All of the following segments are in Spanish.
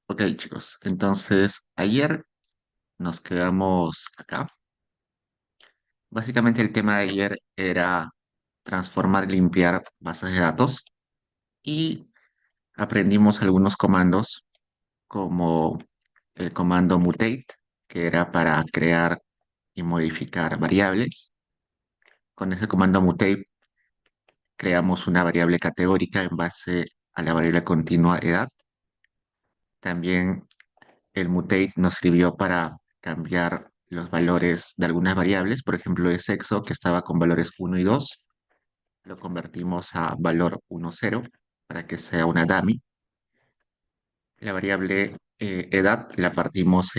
Ok, chicos, entonces ayer nos quedamos acá. Básicamente el tema de ayer era transformar y limpiar bases de datos y aprendimos algunos comandos como el comando mutate, que era para crear y modificar variables. Con ese comando mutate creamos una variable categórica en base a la variable continua edad. También el mutate nos sirvió para cambiar los valores de algunas variables, por ejemplo, de sexo, que estaba con valores 1 y 2, lo convertimos a valor 1, 0 para que sea una dummy. La variable edad la partimos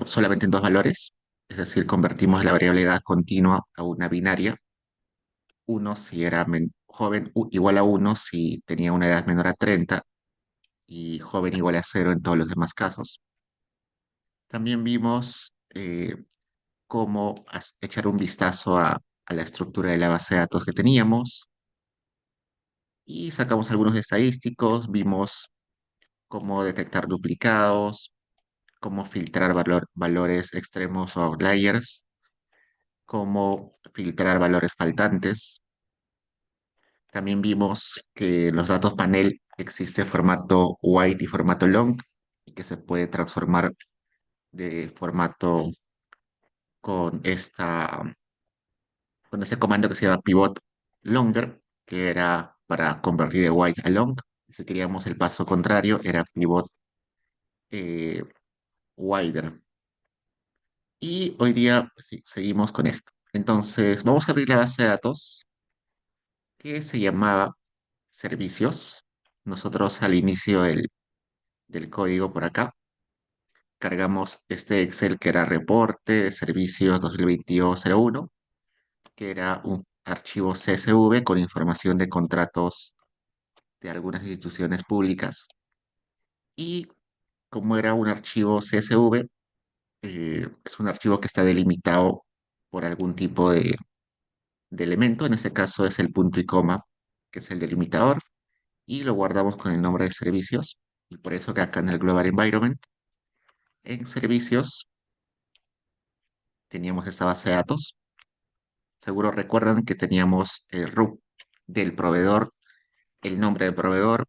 solamente en dos valores, es decir, convertimos la variable edad continua a una binaria, uno si era joven igual a 1 si tenía una edad menor a 30 y joven igual a 0 en todos los demás casos. También vimos cómo echar un vistazo a la estructura de la base de datos que teníamos y sacamos algunos estadísticos, vimos cómo detectar duplicados, cómo filtrar valores extremos o outliers, cómo filtrar valores faltantes. También vimos que en los datos panel existe formato white y formato long y que se puede transformar de formato con con ese comando que se llama pivot longer, que era para convertir de white a long. Si queríamos el paso contrario, era pivot eh, wider. Y hoy día pues sí, seguimos con esto. Entonces, vamos a abrir la base de datos que se llamaba servicios. Nosotros al inicio del código por acá cargamos este Excel que era reporte de servicios 2022-01, que era un archivo CSV con información de contratos de algunas instituciones públicas. Y como era un archivo CSV, es un archivo que está delimitado por algún tipo de elemento, en este caso es el punto y coma, que es el delimitador, y lo guardamos con el nombre de servicios. Y por eso que acá en el Global Environment, en servicios, teníamos esta base de datos. Seguro recuerdan que teníamos el RUC del proveedor, el nombre del proveedor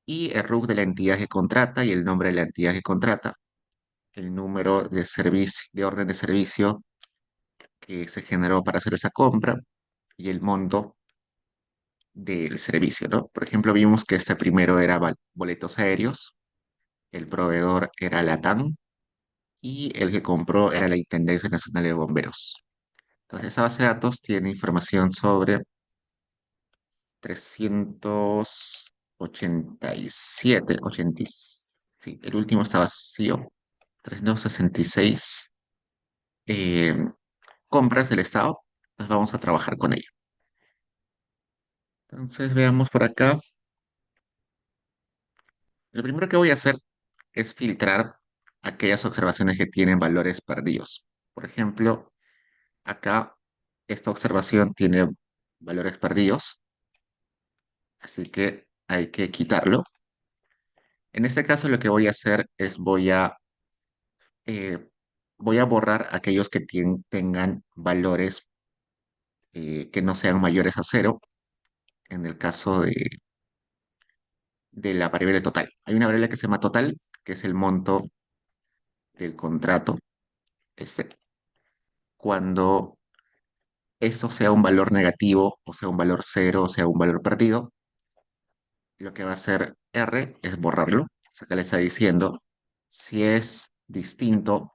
y el RUC de la entidad que contrata y el nombre de la entidad que contrata, el número de de orden de servicio que se generó para hacer esa compra y el monto del servicio, ¿no? Por ejemplo, vimos que este primero era boletos aéreos, el proveedor era Latam y el que compró era la Intendencia Nacional de Bomberos. Entonces, esa base de datos tiene información sobre 387, 80, sí, el último está vacío, 366 eh, compras del Estado. Pues vamos a trabajar con ello. Entonces, veamos por acá. Lo primero que voy a hacer es filtrar aquellas observaciones que tienen valores perdidos. Por ejemplo, acá esta observación tiene valores perdidos, así que hay que quitarlo. En este caso lo que voy a hacer es eh, voy a borrar aquellos que tengan valores que no sean mayores a 0 en el caso de la variable total. Hay una variable que se llama total, que es el monto del contrato. Este, cuando esto sea un valor negativo, o sea un valor 0, o sea un valor perdido, lo que va a hacer R es borrarlo. O sea, que le está diciendo si es distinto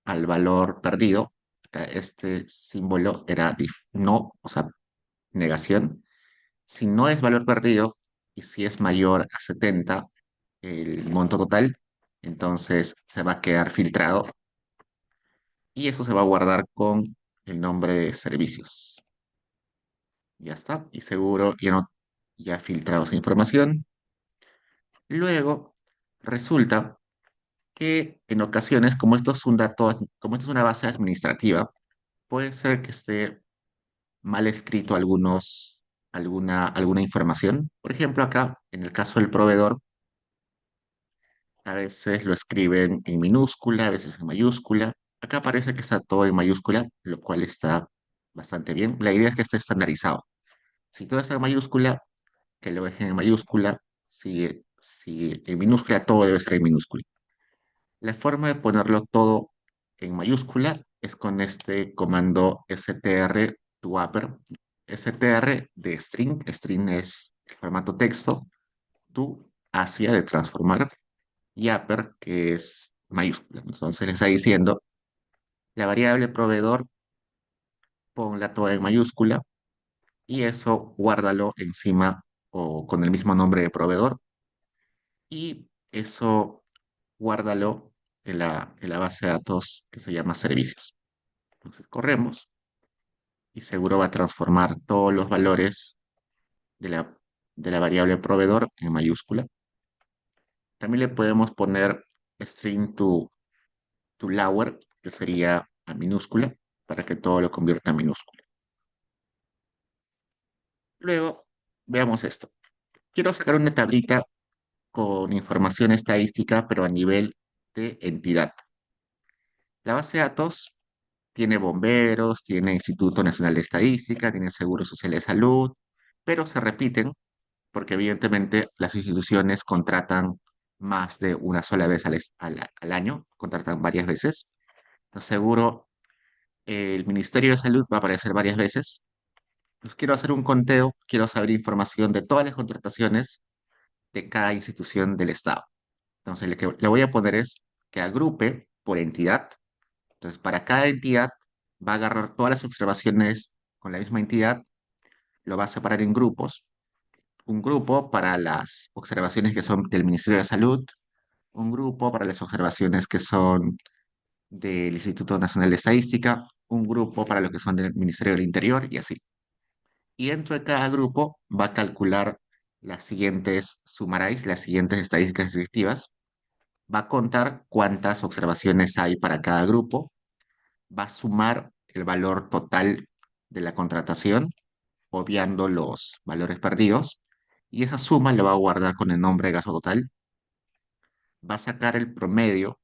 al valor perdido. Acá este símbolo era no, o sea, negación. Si no es valor perdido y si es mayor a 70 el monto total, entonces se va a quedar filtrado y eso se va a guardar con el nombre de servicios. Ya está. Y seguro ya no, ya ha filtrado esa información. Luego, resulta que en ocasiones, como esto es un dato, como esto es una base administrativa, puede ser que esté mal escrito algunos alguna información. Por ejemplo, acá, en el caso del proveedor, a veces lo escriben en minúscula, a veces en mayúscula. Acá parece que está todo en mayúscula, lo cual está bastante bien. La idea es que esté estandarizado. Si todo está en mayúscula, que lo dejen en mayúscula. Si en minúscula, todo debe estar en minúscula. La forma de ponerlo todo en mayúscula es con este comando str to upper. Str de string, string es el formato texto, to hacia de transformar y upper que es mayúscula. Entonces le está diciendo la variable proveedor, ponla toda en mayúscula y eso guárdalo encima o con el mismo nombre de proveedor y eso guárdalo en la base de datos que se llama servicios. Entonces corremos y seguro va a transformar todos los valores de la variable proveedor en mayúscula. También le podemos poner string to lower, que sería a minúscula, para que todo lo convierta en minúscula. Luego, veamos esto. Quiero sacar una tablita con información estadística, pero a nivel de entidad. La base de datos tiene bomberos, tiene Instituto Nacional de Estadística, tiene Seguro Social de Salud, pero se repiten porque evidentemente las instituciones contratan más de una sola vez al año, contratan varias veces. Entonces, seguro el Ministerio de Salud va a aparecer varias veces. Pues quiero hacer un conteo, quiero saber información de todas las contrataciones de cada institución del Estado. Entonces, lo que le voy a poner es que agrupe por entidad. Entonces, para cada entidad va a agarrar todas las observaciones con la misma entidad, lo va a separar en grupos. Un grupo para las observaciones que son del Ministerio de Salud, un grupo para las observaciones que son del Instituto Nacional de Estadística, un grupo para lo que son del Ministerio del Interior y así. Y dentro de cada grupo va a calcular las siguientes sumaráis, las siguientes estadísticas descriptivas, va a contar cuántas observaciones hay para cada grupo, va a sumar el valor total de la contratación, obviando los valores perdidos, y esa suma la va a guardar con el nombre de gasto total, va a sacar el promedio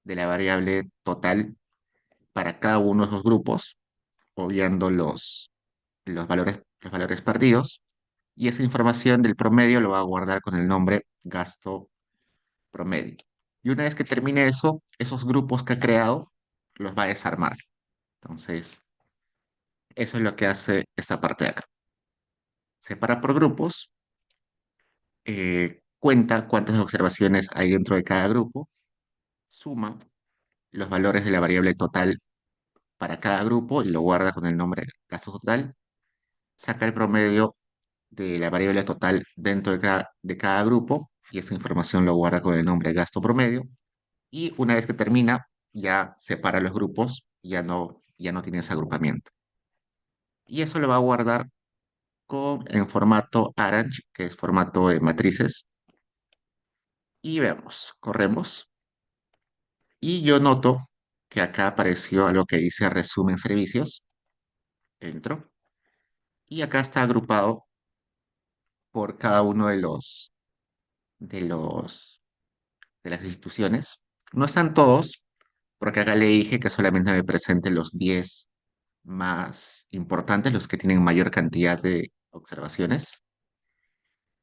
de la variable total para cada uno de esos grupos, obviando los valores perdidos, y esa información del promedio lo va a guardar con el nombre gasto promedio. Y una vez que termine eso, esos grupos que ha creado los va a desarmar. Entonces, eso es lo que hace esta parte de acá. Separa por grupos, cuenta cuántas observaciones hay dentro de cada grupo, suma los valores de la variable total para cada grupo y lo guarda con el nombre gasto total, saca el promedio de la variable total dentro de cada grupo y esa información lo guarda con el nombre gasto promedio y una vez que termina ya separa los grupos, ya no tiene ese agrupamiento. Y eso lo va a guardar en formato Arrange, que es formato de matrices. Y veamos, corremos. Y yo noto que acá apareció algo que dice resumen servicios. Entro. Y acá está agrupado por cada uno de los, de las instituciones. No están todos, porque acá le dije que solamente me presente los 10 más importantes, los que tienen mayor cantidad de observaciones.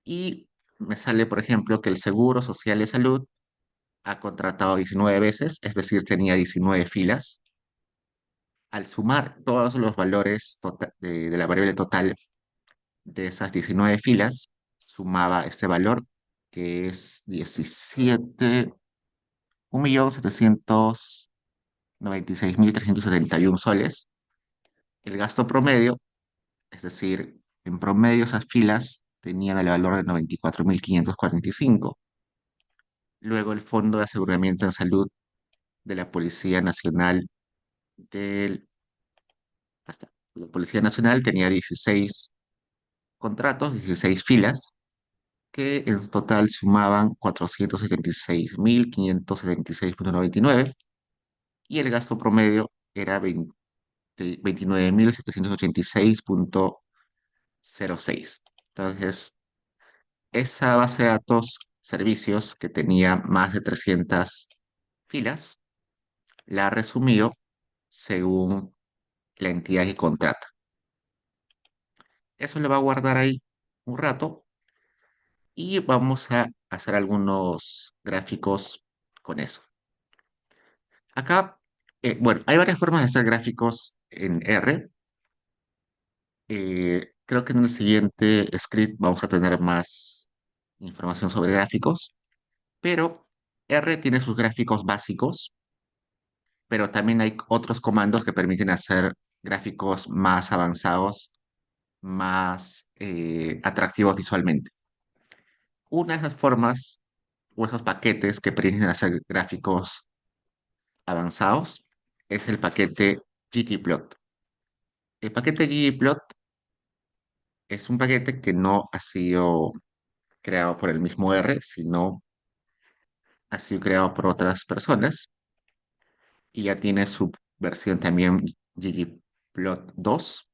Y me sale, por ejemplo, que el Seguro Social de Salud ha contratado 19 veces, es decir, tenía 19 filas. Al sumar todos los valores de la variable total de esas 19 filas, sumaba este valor, que es 1.796.371 soles. El gasto promedio, es decir, en promedio esas filas tenían el valor de 94.545. Luego el Fondo de Aseguramiento en Salud de la Policía Nacional del... hasta- La Policía Nacional tenía 16 contratos, 16 filas, que en total sumaban 476.576,99 y el gasto promedio era 29.786,05. 06. Entonces, esa base de datos servicios que tenía más de 300 filas, la ha resumido según la entidad que contrata. Eso lo va a guardar ahí un rato y vamos a hacer algunos gráficos con eso. Acá, bueno, hay varias formas de hacer gráficos en R. Creo que en el siguiente script vamos a tener más información sobre gráficos, pero R tiene sus gráficos básicos, pero también hay otros comandos que permiten hacer gráficos más avanzados, más atractivos visualmente. Una de esas formas o esos paquetes que permiten hacer gráficos avanzados es el paquete ggplot. El paquete ggplot es un paquete que no ha sido creado por el mismo R, sino ha sido creado por otras personas y ya tiene su versión también ggplot 2.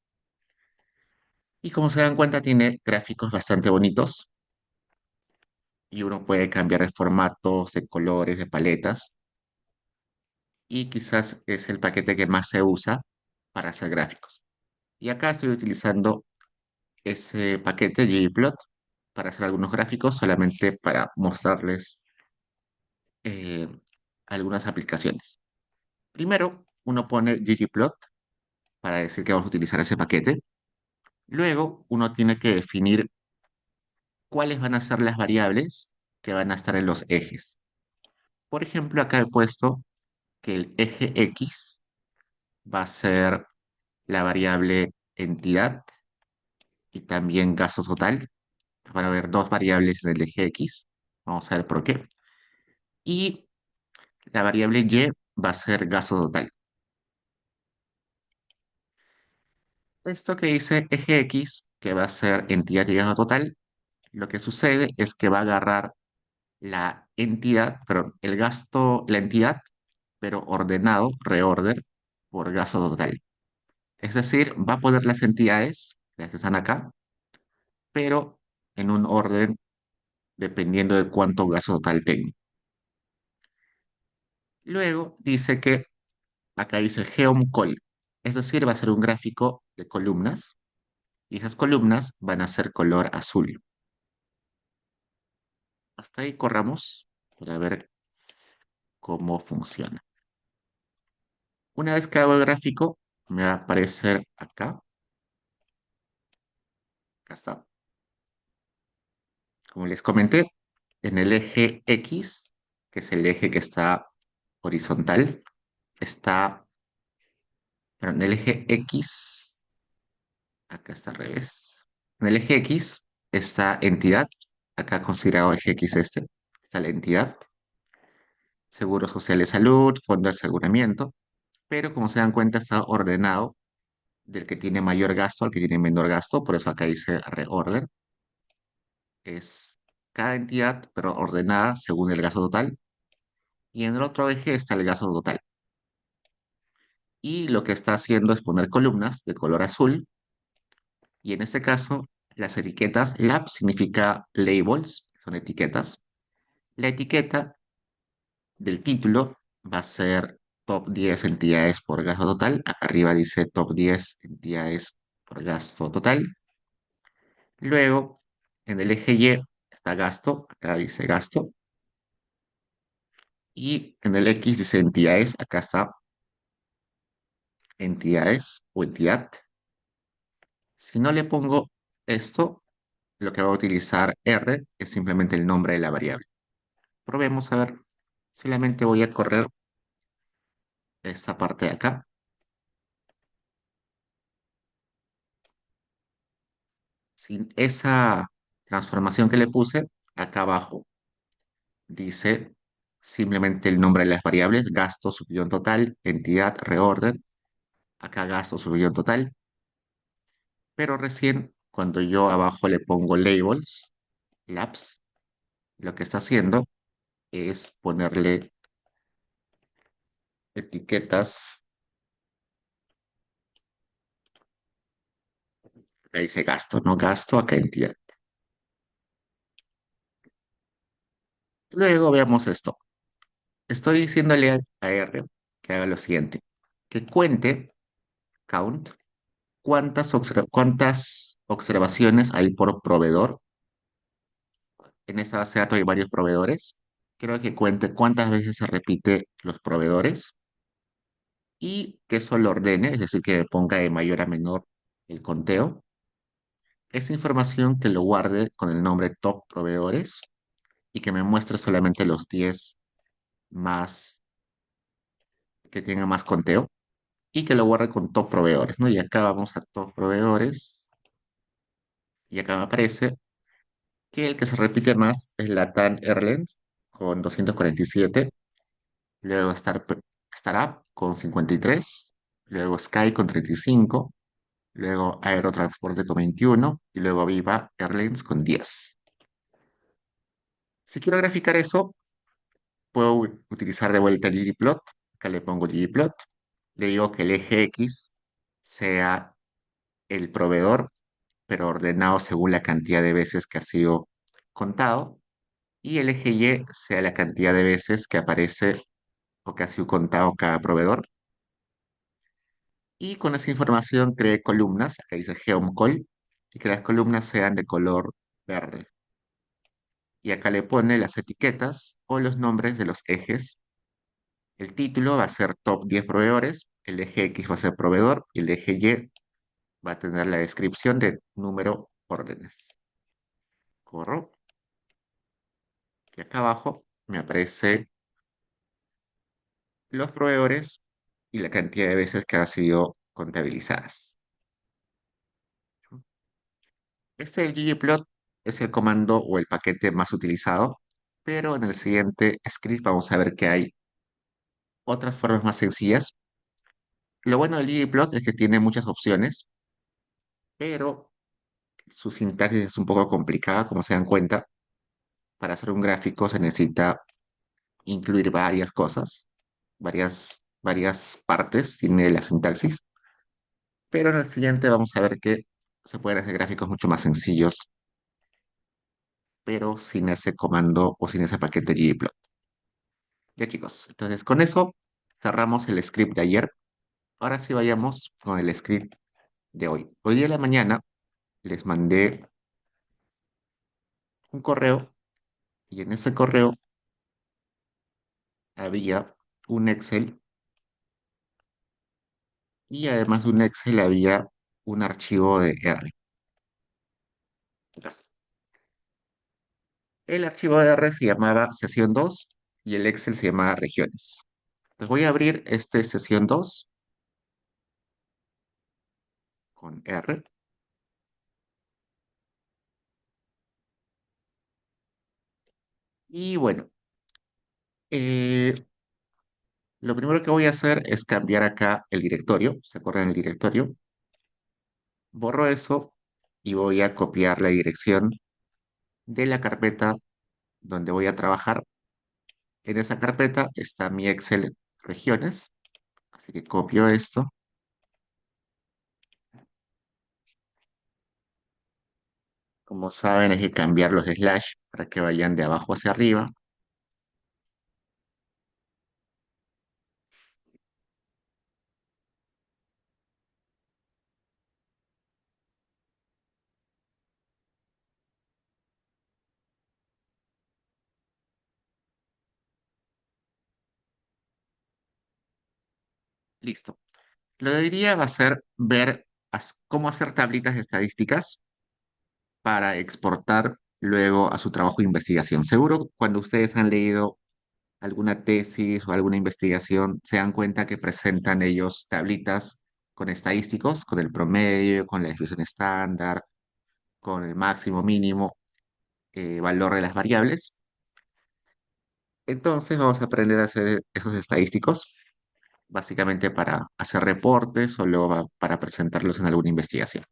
Y como se dan cuenta, tiene gráficos bastante bonitos y uno puede cambiar de formatos, de colores, de paletas. Y quizás es el paquete que más se usa para hacer gráficos. Y acá estoy utilizando ese paquete ggplot para hacer algunos gráficos solamente para mostrarles eh, algunas aplicaciones. Primero, uno pone ggplot para decir que vamos a utilizar ese paquete. Luego, uno tiene que definir cuáles van a ser las variables que van a estar en los ejes. Por ejemplo, acá he puesto que el eje X va a ser la variable entidad y también gasto total. Van a haber dos variables en el eje X. Vamos a ver por qué. Y la variable Y va a ser gasto total. Esto que dice eje X, que va a ser entidad y gasto total, lo que sucede es que va a agarrar la entidad, perdón, el gasto, la entidad, pero ordenado, reorder, por gasto total. Es decir, va a poner las entidades, las que están acá, pero en un orden dependiendo de cuánto gasto total tenga. Luego dice que acá dice geomcol, es decir, va a ser un gráfico de columnas y esas columnas van a ser color azul. Hasta ahí corramos para ver cómo funciona. Una vez que hago el gráfico, me va a aparecer acá. Acá está. Como les comenté, en el eje X, que es el eje que está horizontal, está, pero en el eje X, acá está al revés. En el eje X está entidad, acá considerado eje X este, está la entidad, Seguro Social de Salud, Fondo de Aseguramiento, pero como se dan cuenta está ordenado del que tiene mayor gasto al que tiene menor gasto, por eso acá dice reorder, es cada entidad, pero ordenada según el gasto total, y en el otro eje está el gasto total. Y lo que está haciendo es poner columnas de color azul, y en este caso las etiquetas lab significa labels, son etiquetas. La etiqueta del título va a ser top 10 entidades por gasto total. Acá arriba dice top 10 entidades por gasto total. Luego, en el eje Y está gasto, acá dice gasto. Y en el X dice entidades, acá está entidades o entidad. Si no le pongo esto, lo que va a utilizar R es simplemente el nombre de la variable. Probemos a ver. Solamente voy a correr esta parte de acá. Sin esa transformación que le puse, acá abajo dice simplemente el nombre de las variables, gasto, subguión total, entidad, reorder. Acá gasto, subguión total. Pero recién, cuando yo abajo le pongo labels, labs, lo que está haciendo es ponerle etiquetas Ahí dice gasto, no gasto a cantidad. Luego veamos esto. Estoy diciéndole a R que haga lo siguiente, que cuente, count, cuántas observaciones hay por proveedor. En esta base de datos hay varios proveedores. Quiero que cuente cuántas veces se repite los proveedores y que eso lo ordene, es decir, que ponga de mayor a menor el conteo. Esa información que lo guarde con el nombre top proveedores y que me muestre solamente los 10 más que tengan más conteo y que lo guarde con top proveedores, ¿no? Y acá vamos a top proveedores y acá me aparece que el que se repite más es Latam Airlines con 247, luego Startup con 53, luego Sky con 35, luego Aerotransporte con 21 y luego Viva Airlines con 10. Si quiero graficar eso, puedo utilizar de vuelta el ggplot. Acá le pongo ggplot. Le digo que el eje X sea el proveedor, pero ordenado según la cantidad de veces que ha sido contado. Y el eje Y sea la cantidad de veces que aparece o que ha sido contado cada proveedor. Y con esa información creé columnas, acá dice geomcol, y que las columnas sean de color verde. Y acá le pone las etiquetas o los nombres de los ejes. El título va a ser top 10 proveedores, el eje X va a ser proveedor y el eje Y va a tener la descripción de número órdenes. Corro. Y acá abajo me aparece los proveedores y la cantidad de veces que han sido contabilizadas. Este del ggplot es el comando o el paquete más utilizado, pero en el siguiente script vamos a ver que hay otras formas más sencillas. Lo bueno del ggplot es que tiene muchas opciones, pero su sintaxis es un poco complicada, como se dan cuenta. Para hacer un gráfico se necesita incluir varias cosas, varias partes tiene la sintaxis, pero en el siguiente vamos a ver que se pueden hacer gráficos mucho más sencillos, pero sin ese comando o sin ese paquete ggplot. Ya chicos, entonces con eso cerramos el script de ayer. Ahora sí vayamos con el script de hoy. Hoy día de la mañana les mandé un correo y en ese correo había un Excel y además de un Excel había un archivo de R. Gracias. El archivo de R se llamaba sesión 2 y el Excel se llamaba regiones. Les voy a abrir este sesión 2 con R. Y bueno, eh, lo primero que voy a hacer es cambiar acá el directorio. ¿Se acuerdan el directorio? Borro eso y voy a copiar la dirección de la carpeta donde voy a trabajar. En esa carpeta está mi Excel regiones. Así que copio esto. Como saben, hay que cambiar los slash para que vayan de abajo hacia arriba. Listo. Lo que diría va a ser ver cómo hacer tablitas estadísticas para exportar luego a su trabajo de investigación. Seguro cuando ustedes han leído alguna tesis o alguna investigación, se dan cuenta que presentan ellos tablitas con estadísticos, con el promedio, con la distribución estándar, con el máximo, mínimo, valor de las variables. Entonces vamos a aprender a hacer esos estadísticos, básicamente para hacer reportes o luego para presentarlos en alguna investigación.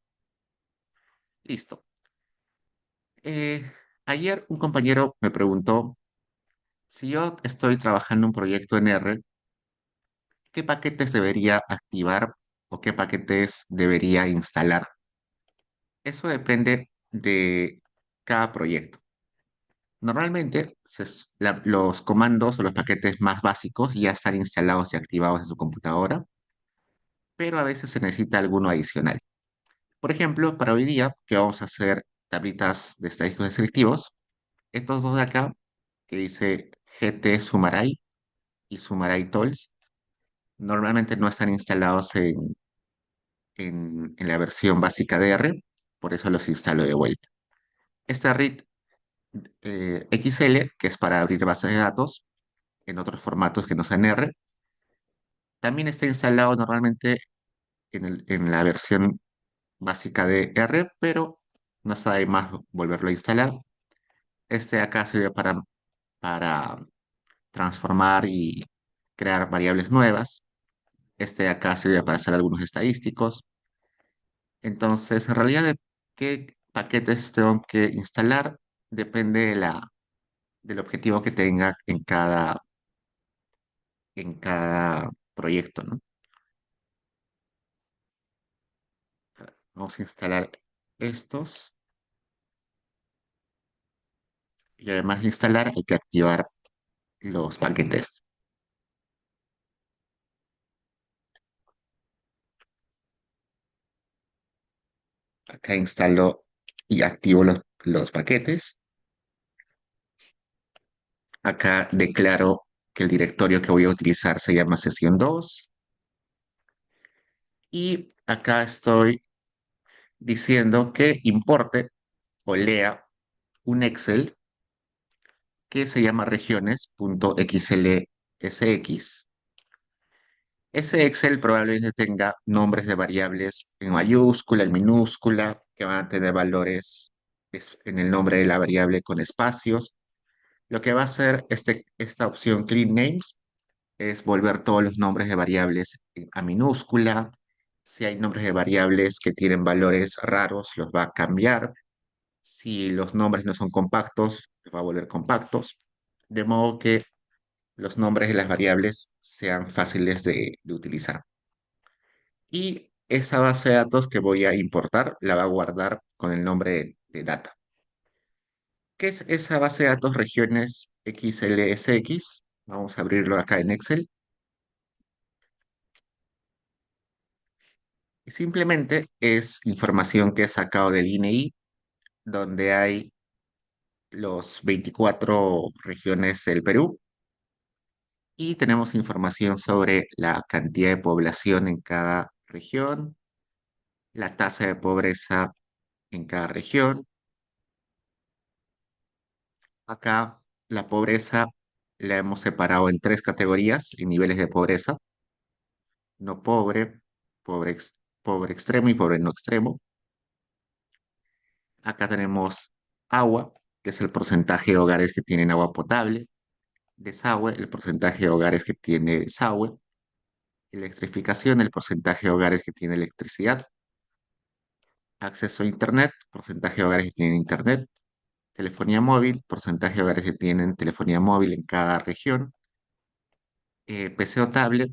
Listo. Ayer un compañero me preguntó si yo estoy trabajando un proyecto en R, ¿qué paquetes debería activar o qué paquetes debería instalar Eso depende de cada proyecto. Normalmente, los comandos o los paquetes más básicos ya están instalados y activados en su computadora, pero a veces se necesita alguno adicional. Por ejemplo, para hoy día, que vamos a hacer tablitas de estadísticos descriptivos, estos dos de acá, que dice GT Sumaray y Sumaray Tools, normalmente no están instalados en la versión básica de R, por eso los instalo de vuelta. Este RID XL, que es para abrir bases de datos en otros formatos que no sean R, también está instalado normalmente en la versión básica de R, pero no está de más volverlo a instalar. Este de acá sirve para transformar y crear variables nuevas. Este de acá sirve para hacer algunos estadísticos. Entonces, en realidad, de qué paquetes tengo que instalar depende del objetivo que tenga en cada proyecto, ¿no? Vamos a instalar estos y además de instalar hay que activar los paquetes. Acá instalo y activo los paquetes. Acá declaro que el directorio que voy a utilizar se llama sesión 2 y acá estoy diciendo que importe o lea un Excel que se llama regiones.xlsx. Ese Excel probablemente tenga nombres de variables en mayúscula, en minúscula, que van a tener valores en el nombre de la variable con espacios. Lo que va a hacer esta opción Clean Names es volver todos los nombres de variables a minúscula. Si hay nombres de variables que tienen valores raros, los va a cambiar. Si los nombres no son compactos, los va a volver compactos. De modo que los nombres de las variables sean fáciles de utilizar. Y esa base de datos que voy a importar la va a guardar con el nombre de data. ¿Qué es esa base de datos regiones XLSX? Vamos a abrirlo acá en Excel. Y simplemente es información que he sacado del INEI, donde hay los 24 regiones del Perú y tenemos información sobre la cantidad de población en cada región, la tasa de pobreza en cada región. Acá la pobreza la hemos separado en tres categorías en niveles de pobreza: no pobre, pobre extremo y pobre no extremo. Acá tenemos agua, que es el porcentaje de hogares que tienen agua potable; desagüe, el porcentaje de hogares que tiene desagüe; electrificación, el porcentaje de hogares que tiene electricidad; acceso a Internet, porcentaje de hogares que tienen Internet; telefonía móvil, porcentaje de hogares que tienen telefonía móvil en cada región; PC o tablet,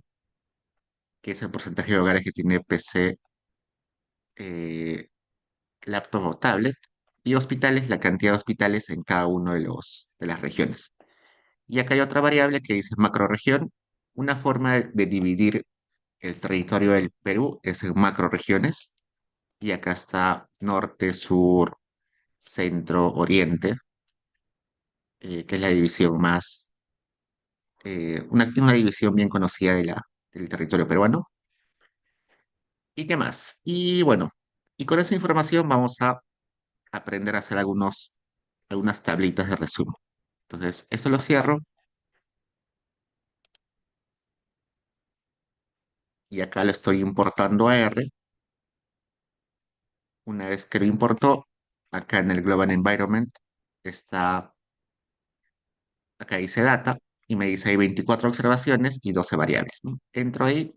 que es el porcentaje de hogares que tiene PC, eh, laptop o tablet; y hospitales, la cantidad de hospitales en cada uno de las regiones. Y acá hay otra variable que dice macroregión. Una forma de dividir el territorio del Perú es en macroregiones. Y acá está norte, sur, centro, oriente, que es la división una división bien conocida del territorio peruano. ¿Y qué más? Y bueno, y con esa información vamos a aprender a hacer algunas tablitas de resumen. Entonces, esto lo cierro y acá lo estoy importando a R. Una vez que lo importó, acá en el Global Environment está, acá dice data y me dice hay 24 observaciones y 12 variables, ¿no? Entro ahí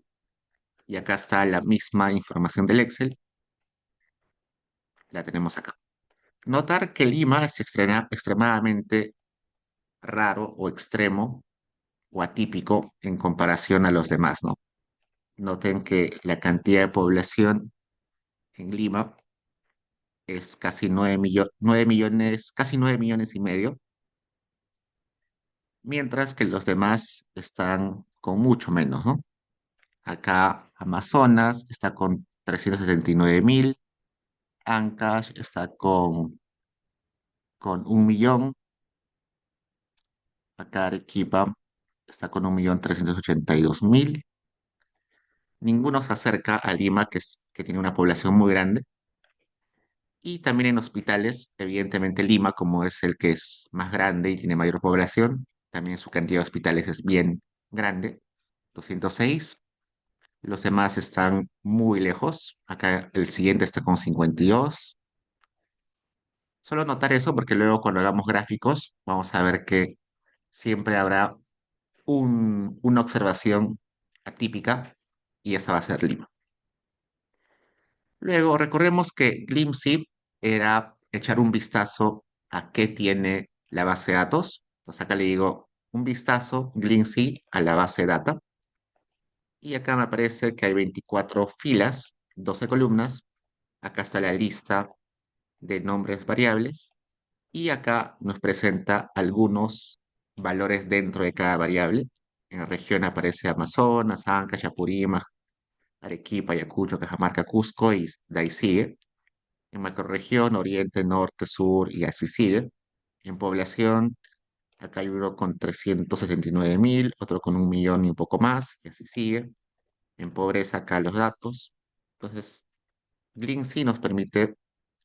y acá está la misma información del Excel, la tenemos acá. Notar que Lima es extremadamente raro o extremo o atípico en comparación a los demás, ¿no? Noten que la cantidad de población en Lima es casi 9 millones, casi 9,5 millones, mientras que los demás están con mucho menos, ¿no? Acá Amazonas está con 379,000, Ancash está con 1 millón, acá Arequipa está con 1,382,000. Ninguno se acerca a Lima, que tiene una población muy grande. Y también en hospitales, evidentemente Lima, como es el que es más grande y tiene mayor población, también su cantidad de hospitales es bien grande, 206. Los demás están muy lejos. Acá el siguiente está con 52. Solo notar eso porque luego cuando hagamos gráficos vamos a ver que siempre habrá una observación atípica y esa va a ser Lima. Luego recordemos que Glimpse era echar un vistazo a qué tiene la base de datos. Entonces acá le digo un vistazo, Glimpse, a la base de data. Y acá me aparece que hay 24 filas, 12 columnas. Acá está la lista de nombres variables. Y acá nos presenta algunos valores dentro de cada variable. En región aparece Amazonas, Anca, Yapurímac, Arequipa, Ayacucho, Cajamarca, Cusco y de ahí sigue. En macrorregión, oriente, norte, sur y así sigue. En población, acá hay uno con 379,000, otro con 1 millón y un poco más, y así sigue. En pobreza, acá los datos. Entonces, Glincy nos permite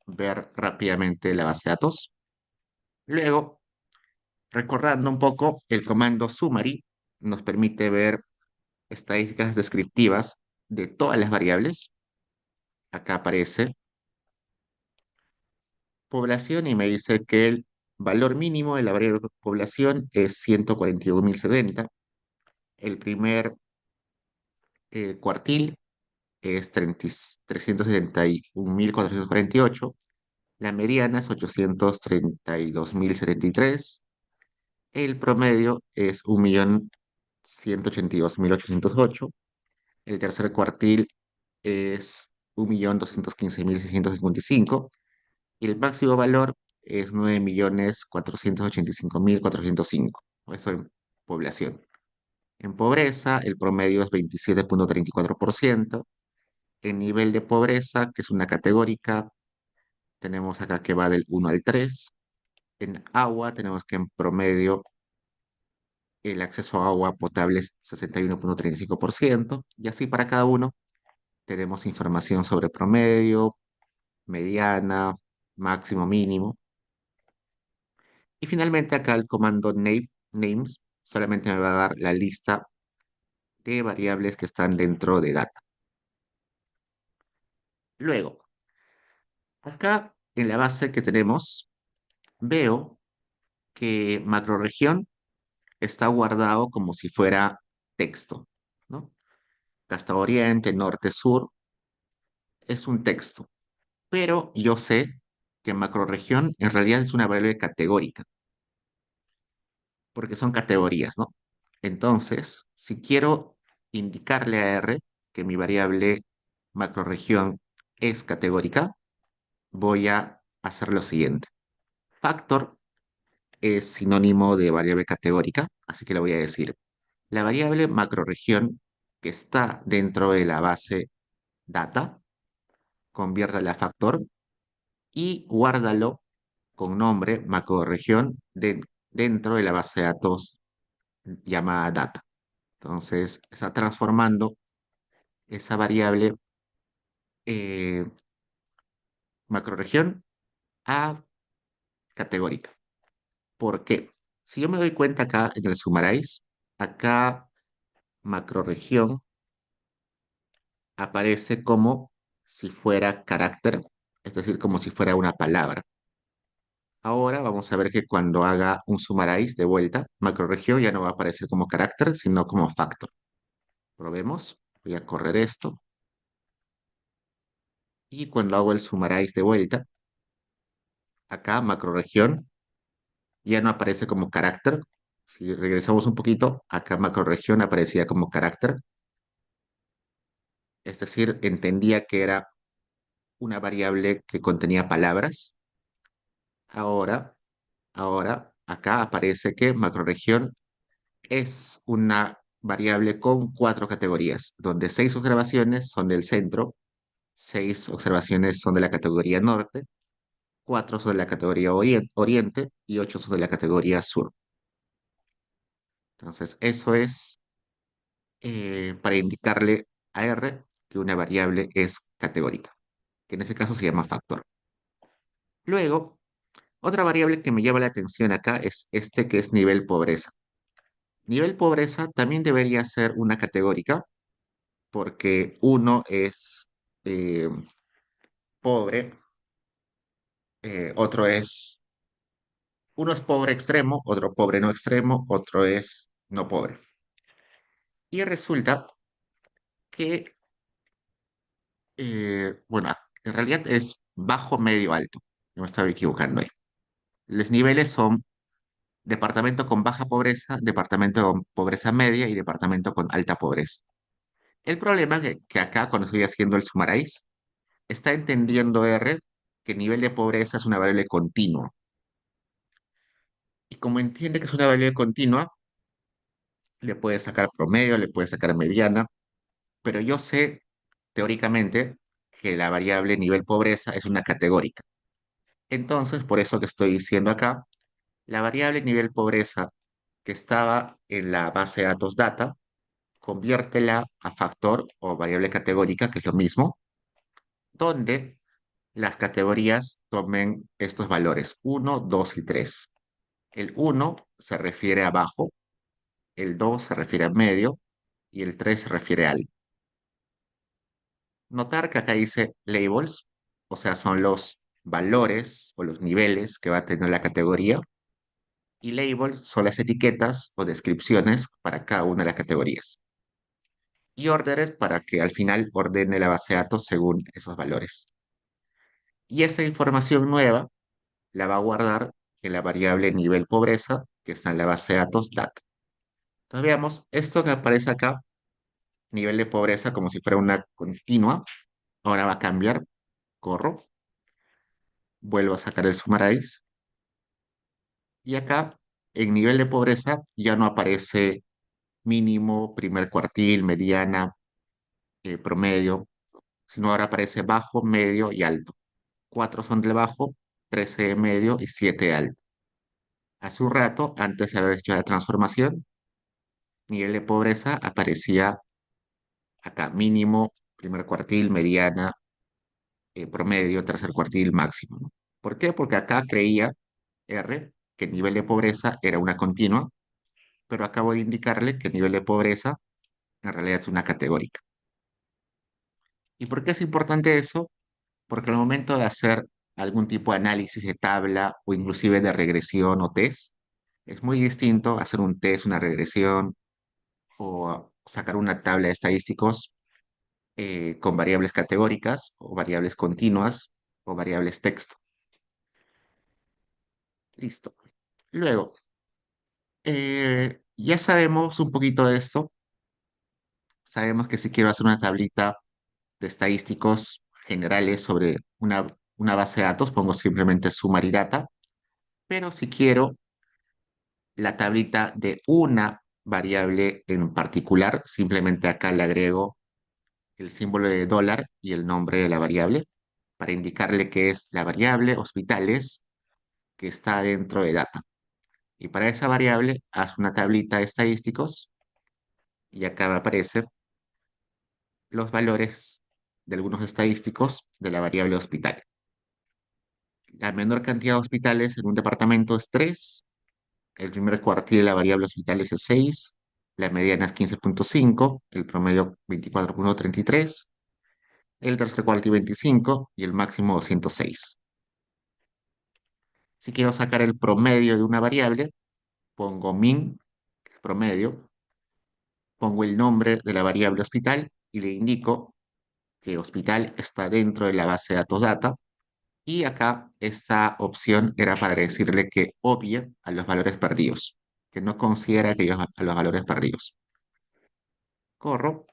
ver rápidamente la base de datos. Luego, recordando un poco, el comando summary nos permite ver estadísticas descriptivas de todas las variables. Acá aparece población y me dice que el valor mínimo de la variable población es 141,070. El primer cuartil es 371,448. La mediana es 832,073. El promedio es 1,182,808. El tercer cuartil es 1,215,655. Y el máximo valor es 9,485,405. Eso en población. En pobreza, el promedio es 27,34%. En nivel de pobreza, que es una categórica, tenemos acá que va del 1 al 3. En agua, tenemos que en promedio el acceso a agua potable es 61,35%. Y así para cada uno tenemos información sobre promedio, mediana, máximo, mínimo. Y finalmente acá el comando names solamente me va a dar la lista de variables que están dentro de data. Luego, acá en la base que tenemos, veo que macroregión está guardado como si fuera texto, ¿no? Hasta oriente, norte, sur, es un texto. Pero yo sé que macroregión en realidad es una variable categórica, porque son categorías, ¿no? Entonces, si quiero indicarle a R que mi variable macroregión es categórica, voy a hacer lo siguiente. Factor es sinónimo de variable categórica, así que le voy a decir, la variable macroregión que está dentro de la base data, conviértala a factor y guárdalo con nombre macroregión dentro de la base de datos llamada data. Entonces, está transformando esa variable eh, macroregión a categórica. ¿Por qué? Si yo me doy cuenta acá en el summarize, acá macroregión aparece como si fuera carácter, es decir, como si fuera una palabra. Ahora vamos a ver que cuando haga un summarize de vuelta, macroregión ya no va a aparecer como carácter, sino como factor. Probemos. Voy a correr esto. Y cuando hago el summarize de vuelta, acá macroregión ya no aparece como carácter. Si regresamos un poquito, acá macroregión aparecía como carácter. Es decir, entendía que era una variable que contenía palabras. Ahora, ahora, acá aparece que macrorregión es una variable con cuatro categorías, donde seis observaciones son del centro, seis observaciones son de la categoría norte, cuatro son de la categoría oriente y ocho son de la categoría sur. Entonces, eso es para indicarle a R que una variable es categórica, que en ese caso se llama factor. Luego, otra variable que me llama la atención acá es este que es nivel pobreza. Nivel pobreza también debería ser una categórica porque uno es eh, pobre, otro es, uno es pobre extremo, otro pobre no extremo, otro es no pobre. Y resulta que, bueno, en realidad es bajo, medio, alto. No me estaba equivocando ahí. Los niveles son departamento con baja pobreza, departamento con pobreza media y departamento con alta pobreza. El problema es que acá, cuando estoy haciendo el summarize, está entendiendo R que el nivel de pobreza es una variable continua. Y como entiende que es una variable continua, le puede sacar promedio, le puede sacar mediana, pero yo sé teóricamente que la variable nivel pobreza es una categórica. Entonces, por eso que estoy diciendo acá, la variable nivel pobreza que estaba en la base de datos data, conviértela a factor o variable categórica, que es lo mismo, donde las categorías tomen estos valores, uno, 2 y 3. El uno se refiere a bajo, el 2 se refiere a medio y el 3 se refiere al. Notar que acá dice labels, o sea, son los valores o los niveles que va a tener la categoría, y labels son las etiquetas o descripciones para cada una de las categorías. Y ordered para que al final ordene la base de datos según esos valores. Y esa información nueva la va a guardar en la variable nivel pobreza que está en la base de datos data. Entonces veamos, esto que aparece acá, nivel de pobreza como si fuera una continua, ahora va a cambiar, corro, vuelvo a sacar el summarize y acá en nivel de pobreza ya no aparece mínimo, primer cuartil, mediana, promedio, sino ahora aparece bajo, medio y alto. Cuatro son de bajo, 13 de medio y 7 de alto. Hace un rato, antes de haber hecho la transformación, nivel de pobreza aparecía acá mínimo, primer cuartil, mediana, promedio, tercer cuartil, máximo, ¿no? ¿Por qué? Porque acá creía R que el nivel de pobreza era una continua, pero acabo de indicarle que el nivel de pobreza en realidad es una categórica. ¿Y por qué es importante eso? Porque al momento de hacer algún tipo de análisis de tabla o inclusive de regresión o test, es muy distinto hacer un test, una regresión o sacar una tabla de estadísticos con variables categóricas o variables continuas o variables texto. Listo. Luego, ya sabemos un poquito de esto. Sabemos que si quiero hacer una tablita de estadísticos generales sobre una base de datos, pongo simplemente summary data. Pero si quiero la tablita de una variable en particular, simplemente acá le agrego el símbolo de dólar y el nombre de la variable para indicarle que es la variable hospitales que está dentro de data. Y para esa variable, haz una tablita de estadísticos y acá me aparecen los valores de algunos estadísticos de la variable hospital. La menor cantidad de hospitales en un departamento es 3, el primer cuartil de la variable hospitales es 6, la mediana es 15,5, el promedio 24,33, el tercer cuartil 25 y el máximo 206. Si quiero sacar el promedio de una variable, pongo min, promedio, pongo el nombre de la variable hospital y le indico que hospital está dentro de la base de datos data. Y acá esta opción era para decirle que obvie a los valores perdidos, que no considera aquellos a los valores perdidos. Corro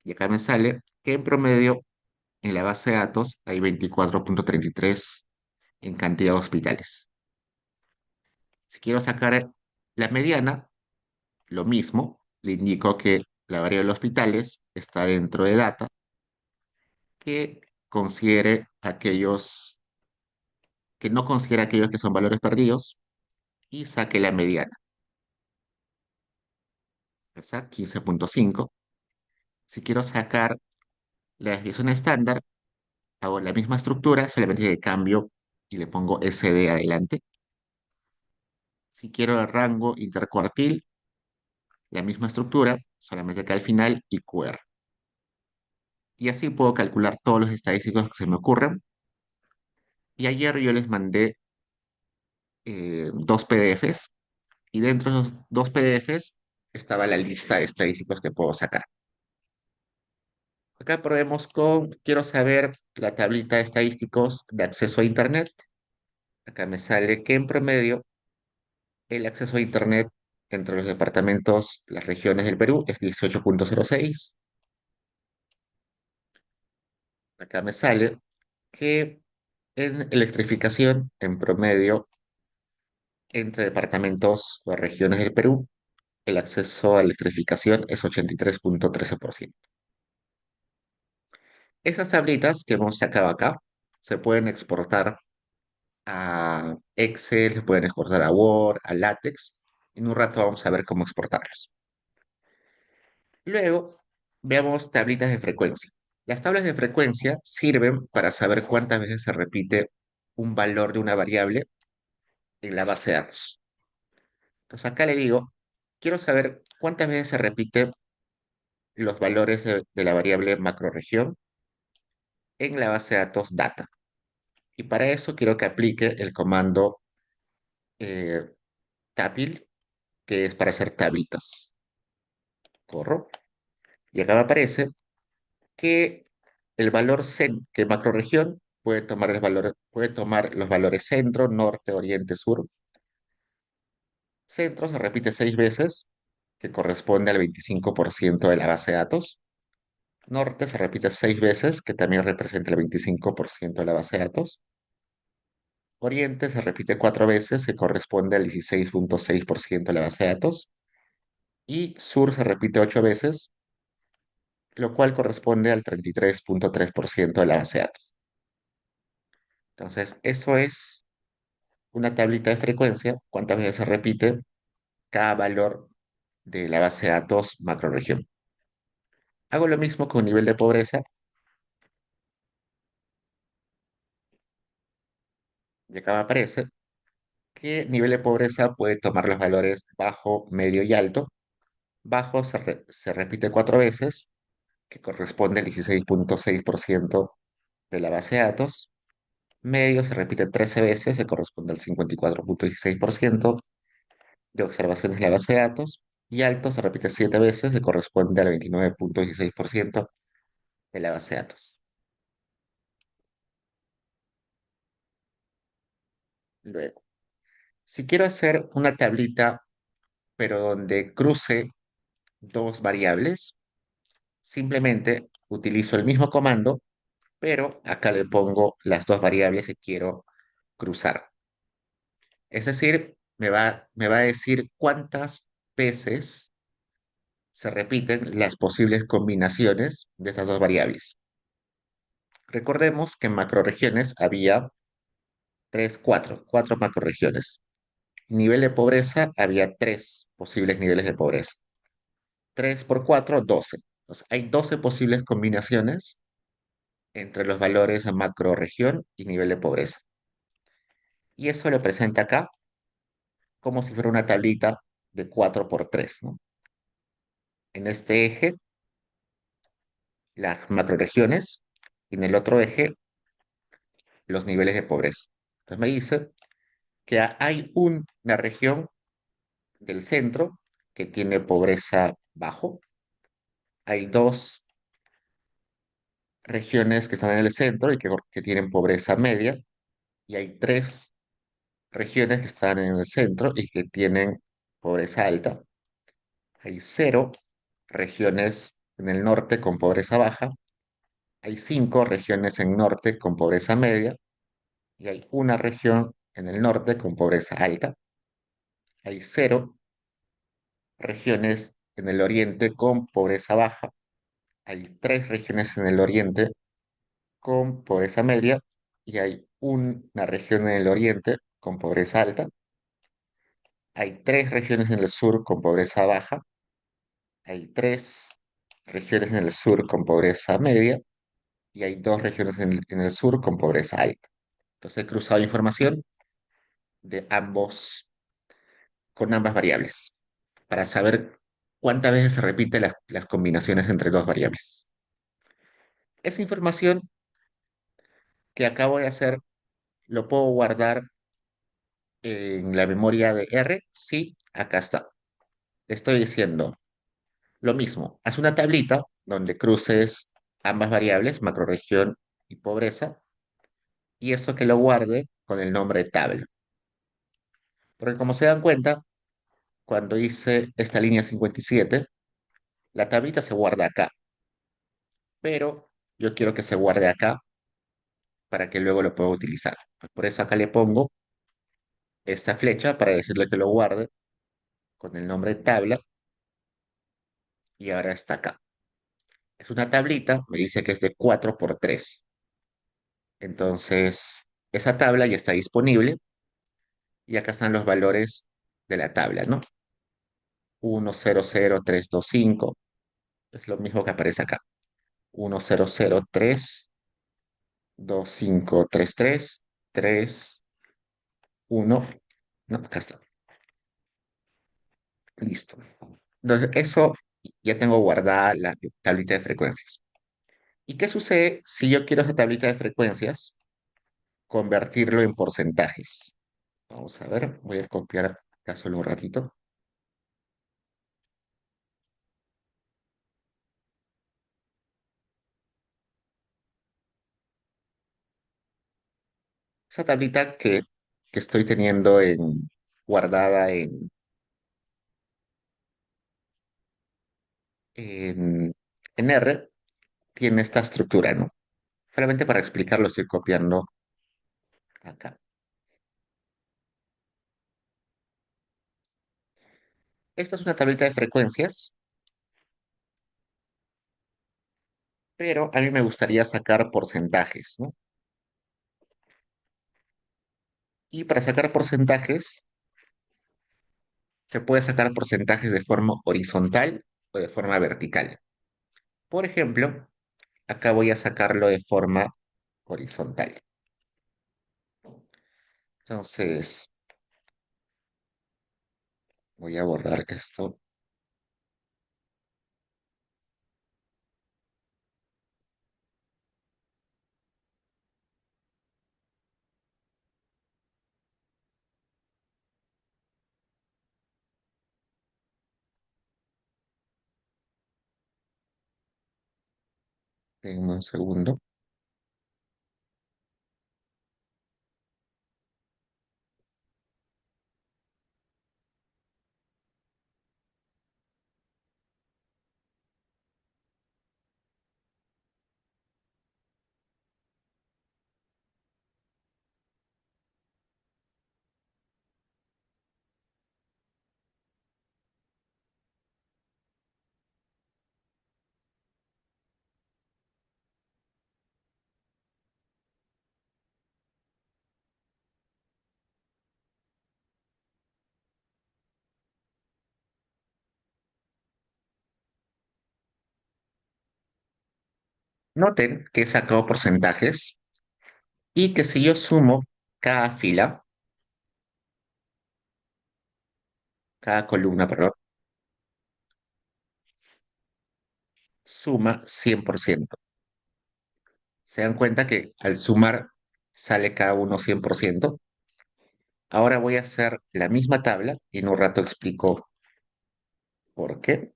y acá me sale que en promedio En la base de datos hay 24,33 en cantidad de hospitales. Si quiero sacar la mediana, lo mismo, le indico que la variable de hospitales está dentro de data, que considere aquellos, que no considera aquellos que son valores perdidos y saque la mediana. ¿Está? 15,5. Si quiero sacar la desviación estándar, hago la misma estructura, solamente que cambio y le pongo SD adelante. Si quiero el rango intercuartil, la misma estructura, solamente que al final y QR. Y así puedo calcular todos los estadísticos que se me ocurran. Y ayer yo les mandé dos PDFs y dentro de esos dos PDFs estaba la lista de estadísticos que puedo sacar. Acá probemos con, quiero saber la tablita de estadísticos de acceso a Internet. Acá me sale que en promedio el acceso a Internet entre los departamentos, las regiones del Perú es 18,06. Acá me sale que en electrificación, en promedio, entre departamentos o regiones del Perú, el acceso a electrificación es 83,13%. Esas tablitas que hemos sacado acá se pueden exportar a Excel, se pueden exportar a Word, a LaTeX. En un rato vamos a ver cómo exportarlos. Luego, veamos tablitas de frecuencia. Las tablas de frecuencia sirven para saber cuántas veces se repite un valor de una variable en la base de datos. Entonces acá le digo, quiero saber cuántas veces se repite los valores de la variable macroregión en la base de datos data. Y para eso quiero que aplique el comando eh, tabil, que es para hacer tablitas. Corro. Y acá me aparece que el valor que macroregión puede tomar los valores centro, norte, oriente, sur. Centro se repite 6 veces, que corresponde al 25% de la base de datos. Norte se repite 6 veces, que también representa el 25% de la base de datos. Oriente se repite 4 veces, que corresponde al 16,6% de la base de datos. Y sur se repite 8 veces, lo cual corresponde al 33,3% de la base de datos. Entonces, eso es una tablita de frecuencia, cuántas veces se repite cada valor de la base de datos macroregión. Hago lo mismo con nivel de pobreza, y acá me aparece que nivel de pobreza puede tomar los valores bajo, medio y alto. Bajo se repite 4 veces, que corresponde al 16,6% de la base de datos. Medio se repite 13 veces, que corresponde al 54,16% de observaciones de la base de datos. Y alto se repite 7 veces, que corresponde al 29,16% de la base de datos. Luego, si quiero hacer una tablita, pero donde cruce dos variables, simplemente utilizo el mismo comando, pero acá le pongo las dos variables que quiero cruzar. Es decir, me va a decir cuántas veces se repiten las posibles combinaciones de estas dos variables. Recordemos que en macroregiones había cuatro macroregiones. Nivel de pobreza, había tres posibles niveles de pobreza. 3 por 4, 12. Entonces, hay 12 posibles combinaciones entre los valores de macroregión y nivel de pobreza. Y eso lo presenta acá como si fuera una tablita de 4 por 3, ¿no? En este eje, las macroregiones, y en el otro eje, los niveles de pobreza. Entonces me dice que hay una región del centro que tiene pobreza bajo. Hay dos regiones que están en el centro y que tienen pobreza media. Y hay tres regiones que están en el centro y que tienen pobreza alta. Hay cero regiones en el norte con pobreza baja Hay 5 regiones en norte con pobreza media y hay una región en el norte con pobreza alta. Hay 0 regiones en el oriente con pobreza baja. Hay 3 regiones en el oriente con pobreza media y hay una región en el oriente con pobreza alta. Hay 3 regiones en el sur con pobreza baja. Hay 3 regiones en el sur con pobreza media y hay 2 regiones en el sur con pobreza alta. Entonces he cruzado información de con ambas variables para saber cuántas veces se repiten las combinaciones entre 2 variables. Esa información que acabo de hacer lo puedo guardar en la memoria de R. Sí, acá está. Estoy diciendo lo mismo. Haz una tablita donde cruces ambas variables, macrorregión y pobreza, y eso que lo guarde con el nombre tabla. Porque como se dan cuenta, cuando hice esta línea 57, la tablita se guarda acá, pero yo quiero que se guarde acá para que luego lo pueda utilizar. Por eso acá le pongo esta flecha para decirle que lo guarde con el nombre tabla y ahora está acá. Es una tablita, me dice que es de 4 por 3. Entonces, esa tabla ya está disponible y acá están los valores de la tabla, ¿no? 100325 es lo mismo que aparece acá. 10032533 1. No, acá está. Listo. Entonces, eso ya tengo guardada la tablita de frecuencias. ¿Y qué sucede si yo quiero esa tablita de frecuencias convertirlo en porcentajes? Vamos a ver, voy a copiar acá solo un ratito. Esa tablita que estoy teniendo guardada en, en R tiene esta estructura, ¿no? Solamente para explicarlo estoy copiando acá. Esta es una tablita de frecuencias, pero a mí me gustaría sacar porcentajes, ¿no? Y para sacar porcentajes, se puede sacar porcentajes de forma horizontal o de forma vertical. Por ejemplo, acá voy a sacarlo de forma horizontal. Entonces, voy a borrar esto en un segundo. Noten que he sacado porcentajes y que si yo sumo cada fila, cada columna, perdón, suma 100%. ¿Se dan cuenta que al sumar sale cada uno 100%? Ahora voy a hacer la misma tabla y en un rato explico por qué.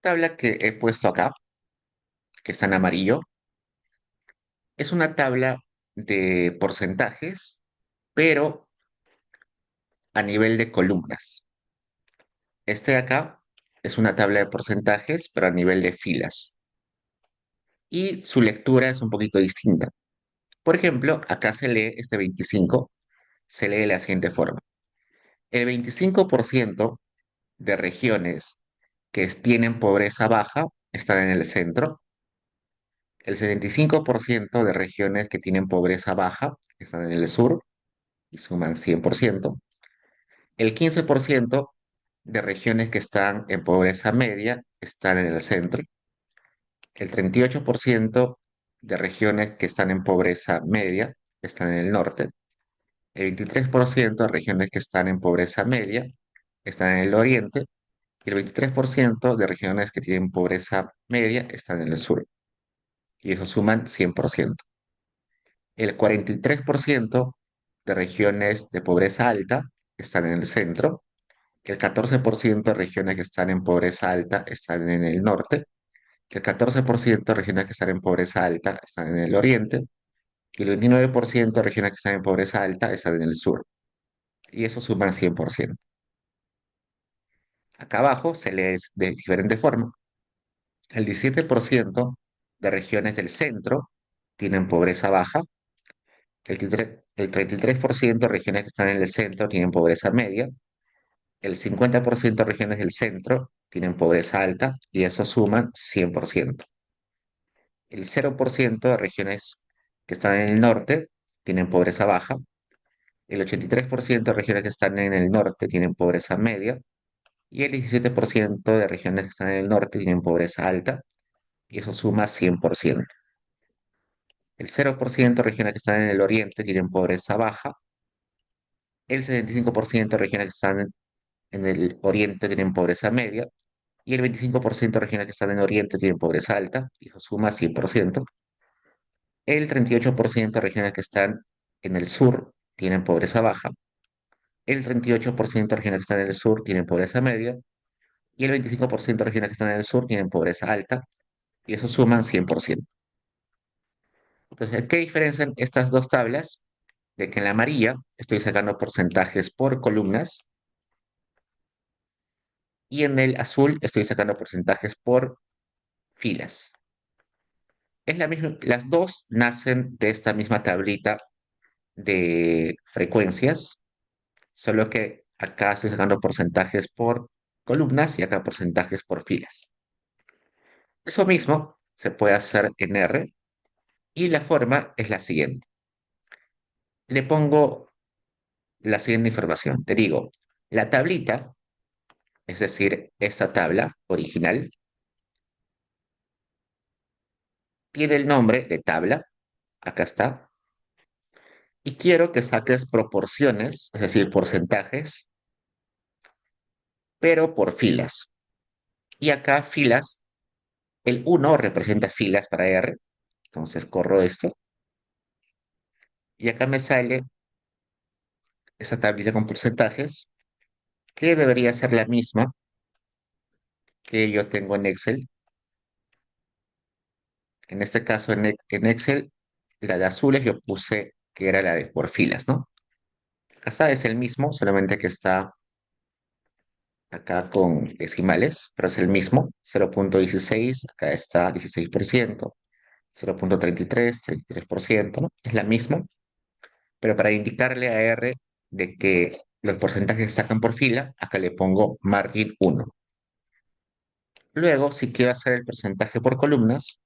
Tabla que he puesto acá, que está en amarillo, es una tabla de porcentajes, pero a nivel de columnas. Este de acá es una tabla de porcentajes, pero a nivel de filas. Y su lectura es un poquito distinta. Por ejemplo, acá se lee este 25, se lee de la siguiente forma. El 25% de regiones que tienen pobreza baja están en el centro. El 75% de regiones que tienen pobreza baja están en el sur y suman 100%. El 15% de regiones que están en pobreza media están en el centro. El 38% de regiones que están en pobreza media están en el norte. El 23% de regiones que están en pobreza media están en el oriente. Y el 23% de regiones que tienen pobreza media están en el sur. Y eso suman 100%. El 43% de regiones de pobreza alta están en el centro. El 14% de regiones que están en pobreza alta están en el norte. El 14% de regiones que están en pobreza alta están en el oriente. Y el 29% de regiones que están en pobreza alta están en el sur. Y eso suma 100%. Acá abajo se lee de diferente forma. El 17% de regiones del centro tienen pobreza baja. El 33% de regiones que están en el centro tienen pobreza media. El 50% de regiones del centro tienen pobreza alta y eso suman 100%. El 0% de regiones que están en el norte tienen pobreza baja. El 83% de regiones que están en el norte tienen pobreza media. Y el 17% de regiones que están en el norte tienen pobreza alta y eso suma 100%. El 0% de regiones que están en el oriente tienen pobreza baja. El 75% de regiones que están en el oriente tienen pobreza media. Y el 25% de regiones que están en el oriente tienen pobreza alta. Y eso suma 100%. El 38% de regiones que están en el sur tienen pobreza baja. El 38% de regiones que están en el sur tienen pobreza media. Y el 25% de regiones que están en el sur tienen pobreza alta. Y eso suman 100%. Entonces, ¿qué diferencian estas dos tablas? De que en la amarilla estoy sacando porcentajes por columnas y en el azul estoy sacando porcentajes por filas. Es la misma, las dos nacen de esta misma tablita de frecuencias, solo que acá estoy sacando porcentajes por columnas y acá porcentajes por filas. Eso mismo se puede hacer en R y la forma es la siguiente. Le pongo la siguiente información. Te digo, la tablita, es decir, esta tabla original, tiene el nombre de tabla, acá está, y quiero que saques proporciones, es decir, porcentajes, pero por filas. Y acá filas, el uno representa filas para R, entonces corro esto, y acá me sale esa tablita con porcentajes, que debería ser la misma que yo tengo en Excel. En este caso, en Excel, la de azules yo puse que era la de por filas, ¿no? Acá es el mismo, solamente que está acá con decimales, pero es el mismo, 0,16, acá está 16%, 0,33, 33%, ¿no? Es la misma, pero para indicarle a R de que los porcentajes se sacan por fila, acá le pongo margin 1. Luego, si quiero hacer el porcentaje por columnas,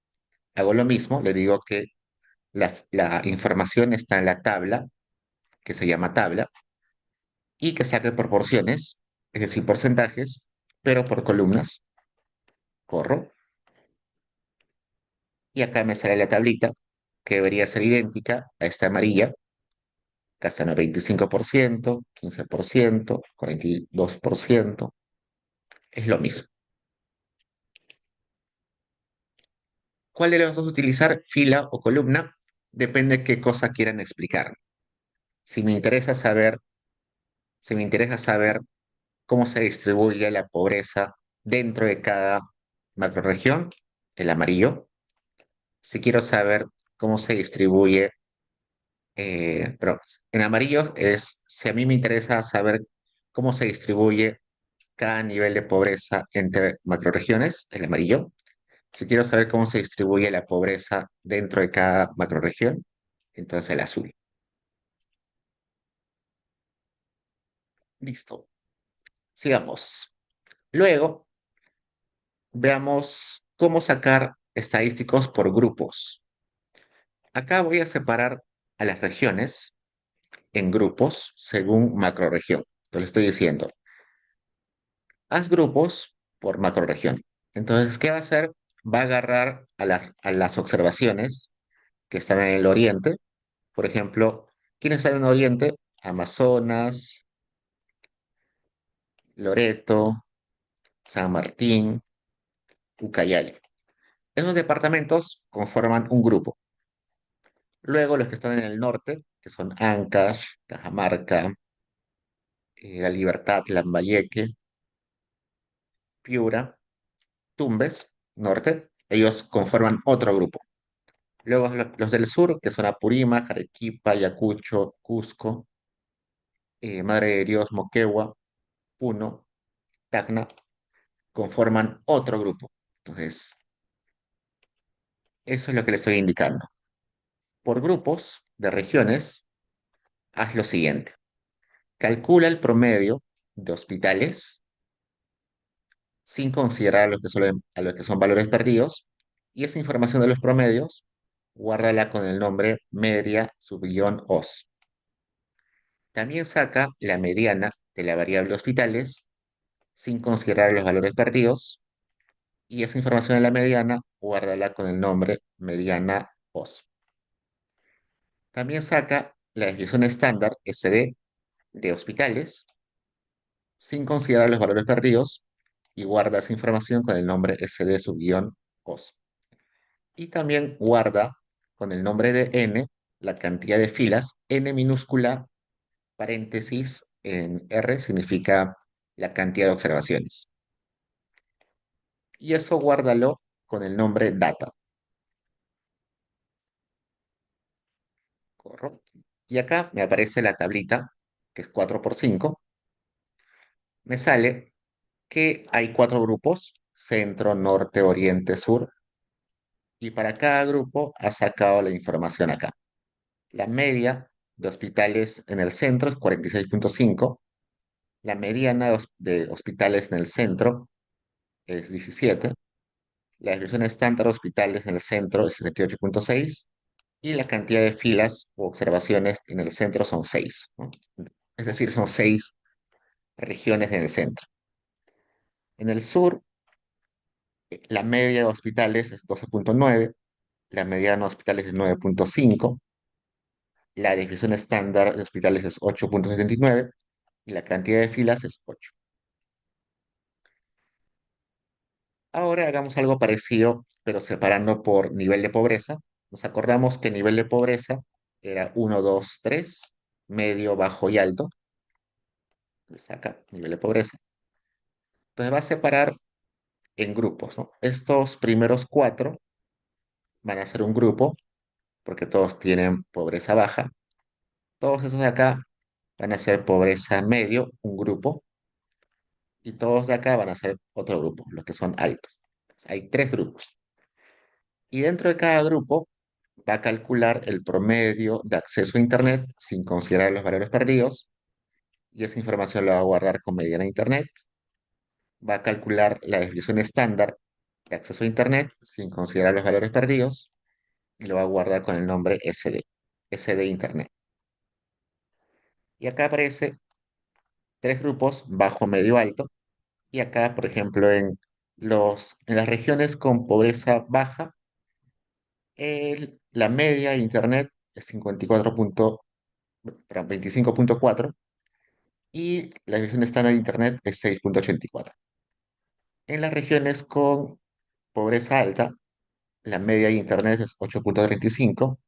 hago lo mismo, le digo que la información está en la tabla, que se llama tabla, y que saque proporciones, es decir, porcentajes, pero por columnas, corro. Y acá me sale la tablita, que debería ser idéntica a esta amarilla. Acá están el 25%, 15%, 42%. Es lo mismo. ¿Cuál de los dos utilizar? Fila o columna. Depende de qué cosa quieran explicar. Si me interesa saber, si me interesa saber cómo se distribuye la pobreza dentro de cada macrorregión, el amarillo. Si quiero saber cómo se distribuye, pero en amarillo es, si a mí me interesa saber cómo se distribuye cada nivel de pobreza entre macrorregiones, el amarillo. Si quiero saber cómo se distribuye la pobreza dentro de cada macrorregión, entonces el azul. Listo. Sigamos. Luego, veamos cómo sacar estadísticos por grupos. Acá voy a separar a las regiones en grupos según macrorregión. Te lo estoy diciendo. Haz grupos por macrorregión. Entonces, ¿qué va a hacer? Va a agarrar a las observaciones que están en el oriente. Por ejemplo, ¿quiénes están en el oriente? Amazonas, Loreto, San Martín, Ucayali. Esos departamentos conforman un grupo. Luego los que están en el norte, que son Ancash, Cajamarca, La Libertad, Lambayeque, Piura, Tumbes, norte, ellos conforman otro grupo. Luego los del sur, que son Apurímac, Arequipa, Ayacucho, Cusco, Madre de Dios, Moquegua, Puno, Tacna, conforman otro grupo. Entonces, eso es lo que les estoy indicando. Por grupos de regiones, haz lo siguiente. Calcula el promedio de hospitales sin considerar a los que son valores perdidos, y esa información de los promedios, guárdala con el nombre media subguión os. También saca la mediana de la variable hospitales sin considerar los valores perdidos, y esa información de la mediana, guárdala con el nombre mediana os. También saca la desviación estándar SD de hospitales sin considerar los valores perdidos, y guarda esa información con el nombre SD subguión os. Y también guarda con el nombre de n la cantidad de filas, n minúscula, paréntesis, en R significa la cantidad de observaciones. Y eso guárdalo con el nombre data. ¿Corro? Y acá me aparece la tablita, que es 4 por 5. Me sale que hay 4 grupos: centro, norte, oriente, sur. Y para cada grupo ha sacado la información acá. La media de hospitales en el centro es 46,5. La mediana de hospitales en el centro es 17. La desviación estándar de hospitales en el centro es 78,6. Y la cantidad de filas o observaciones en el centro son 6, ¿no? Es decir, son 6 regiones en el centro. En el sur, la media de hospitales es 12,9. La mediana de hospitales es 9,5. La desviación estándar de hospitales es 8,79 y la cantidad de filas es 8. Ahora hagamos algo parecido, pero separando por nivel de pobreza. Nos acordamos que nivel de pobreza era 1, 2, 3, medio, bajo y alto. Entonces acá, nivel de pobreza. Entonces va a separar en grupos, ¿no? Estos primeros 4 van a ser un grupo, porque todos tienen pobreza baja. Todos esos de acá van a ser pobreza medio, un grupo. Y todos de acá van a ser otro grupo, los que son altos. Hay 3 grupos. Y dentro de cada grupo va a calcular el promedio de acceso a Internet sin considerar los valores perdidos, y esa información la va a guardar con mediana Internet. Va a calcular la desviación estándar de acceso a Internet sin considerar los valores perdidos, y lo va a guardar con el nombre SD, SD Internet. Y acá aparece 3 grupos, bajo, medio, alto. Y acá, por ejemplo, en las regiones con pobreza baja, la media de Internet es 25,4, y la desviación estándar de Internet es 6,84. En las regiones con pobreza alta, la media de Internet es 8,35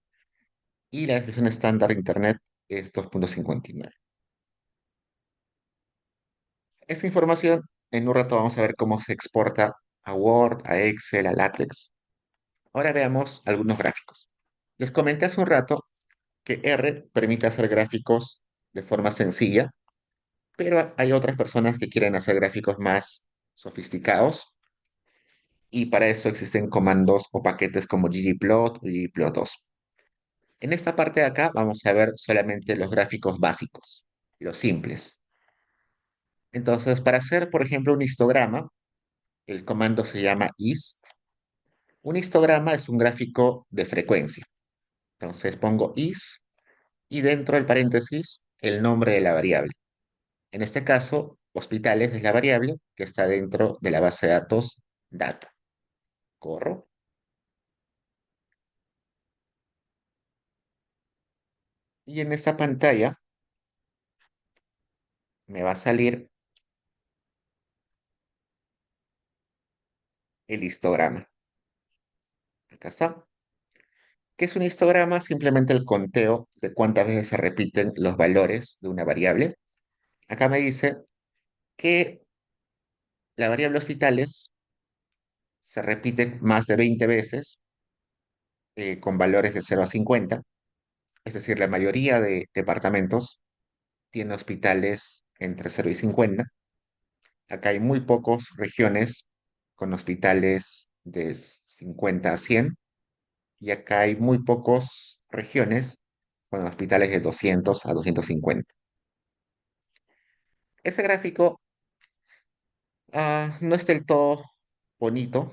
y la desviación estándar de Internet es 2,59. Esa información, en un rato vamos a ver cómo se exporta a Word, a Excel, a LaTeX. Ahora veamos algunos gráficos. Les comenté hace un rato que R permite hacer gráficos de forma sencilla, pero hay otras personas que quieren hacer gráficos más sofisticados y para eso existen comandos o paquetes como ggplot o ggplot2. En esta parte de acá vamos a ver solamente los gráficos básicos, los simples. Entonces, para hacer, por ejemplo, un histograma, el comando se llama hist. Un histograma es un gráfico de frecuencia. Entonces pongo is y dentro del paréntesis el nombre de la variable. En este caso, hospitales es la variable que está dentro de la base de datos data. Corro y en esta pantalla me va a salir el histograma. Acá está. ¿Qué es un histograma? Simplemente el conteo de cuántas veces se repiten los valores de una variable. Acá me dice que la variable hospitales se repite más de 20 veces con valores de 0 a 50. Es decir, la mayoría de departamentos tiene hospitales entre 0 y 50. Acá hay muy pocas regiones con hospitales de 50 a 100 y acá hay muy pocas regiones con hospitales de 200 a 250. Ese gráfico no es del todo bonito,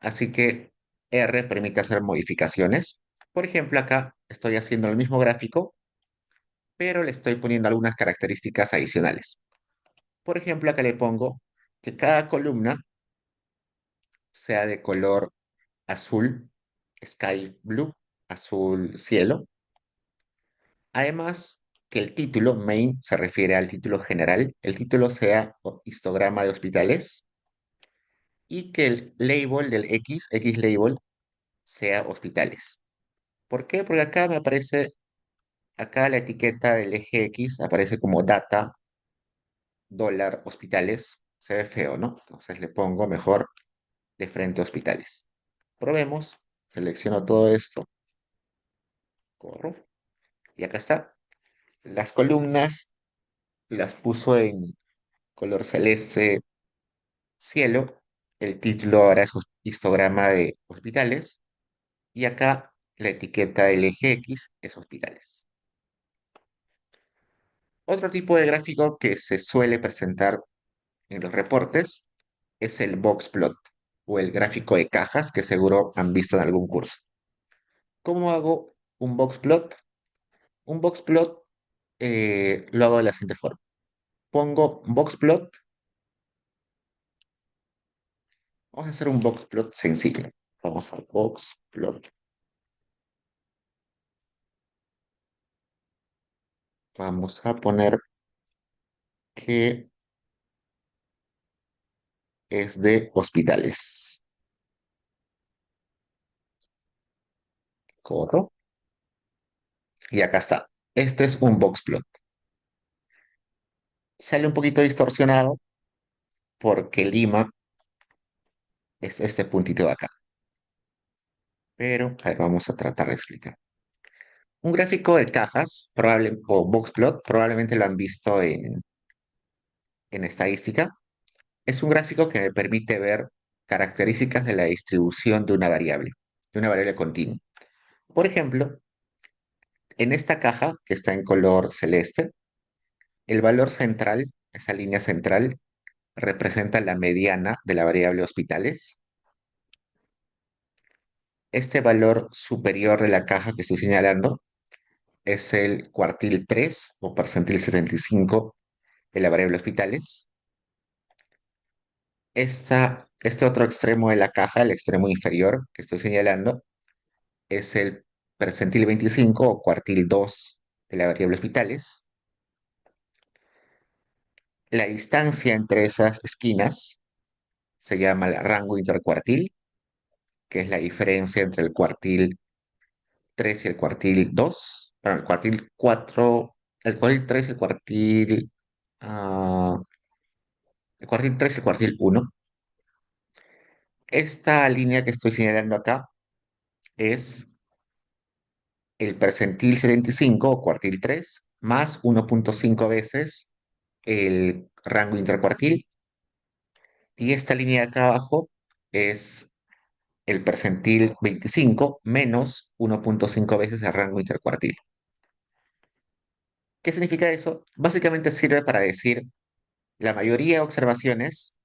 así que R permite hacer modificaciones. Por ejemplo, acá estoy haciendo el mismo gráfico, pero le estoy poniendo algunas características adicionales. Por ejemplo, acá le pongo que cada columna sea de color azul, sky blue, azul cielo. Además, que el título, main, se refiere al título general, el título sea histograma de hospitales y que el label del X label, sea hospitales. ¿Por qué? Porque acá me aparece, acá la etiqueta del eje X aparece como data, dólar, hospitales. Se ve feo, ¿no? Entonces le pongo mejor de frente hospitales. Probemos, selecciono todo esto, corro, y acá está. Las columnas las puso en color celeste cielo. El título ahora es histograma de hospitales. Y acá la etiqueta del eje X es hospitales. Otro tipo de gráfico que se suele presentar en los reportes es el box plot o el gráfico de cajas que seguro han visto en algún curso. ¿Cómo hago un box plot? Un box plot lo hago de la siguiente forma. Pongo box plot, vamos a hacer un box plot sencillo. Vamos al box plot. Vamos a poner que es de hospitales. Corro. Y acá está. Este es un box plot. Sale un poquito distorsionado porque Lima es este puntito de acá. Pero a ver, vamos a tratar de explicar. Un gráfico de cajas o box plot, probablemente lo han visto en estadística. Es un gráfico que me permite ver características de la distribución de una variable continua. Por ejemplo, en esta caja que está en color celeste, el valor central, esa línea central, representa la mediana de la variable hospitales. Este valor superior de la caja que estoy señalando es el cuartil 3 o percentil 75 de la variable hospitales. Este otro extremo de la caja, el extremo inferior que estoy señalando, es el percentil 25 o cuartil 2 de la variable hospitales. La distancia entre esas esquinas se llama el rango intercuartil, que es la diferencia entre el cuartil 3 y el cuartil 2. Perdón, el cuartil 4, el cuartil 3 y el cuartil 3 y el cuartil 1. Esta línea que estoy señalando acá es el percentil 75 o cuartil 3 más 1,5 veces el rango intercuartil. Y esta línea de acá abajo es el percentil 25 menos 1,5 veces el rango intercuartil. ¿Qué significa eso? Básicamente sirve para decir la mayoría de observaciones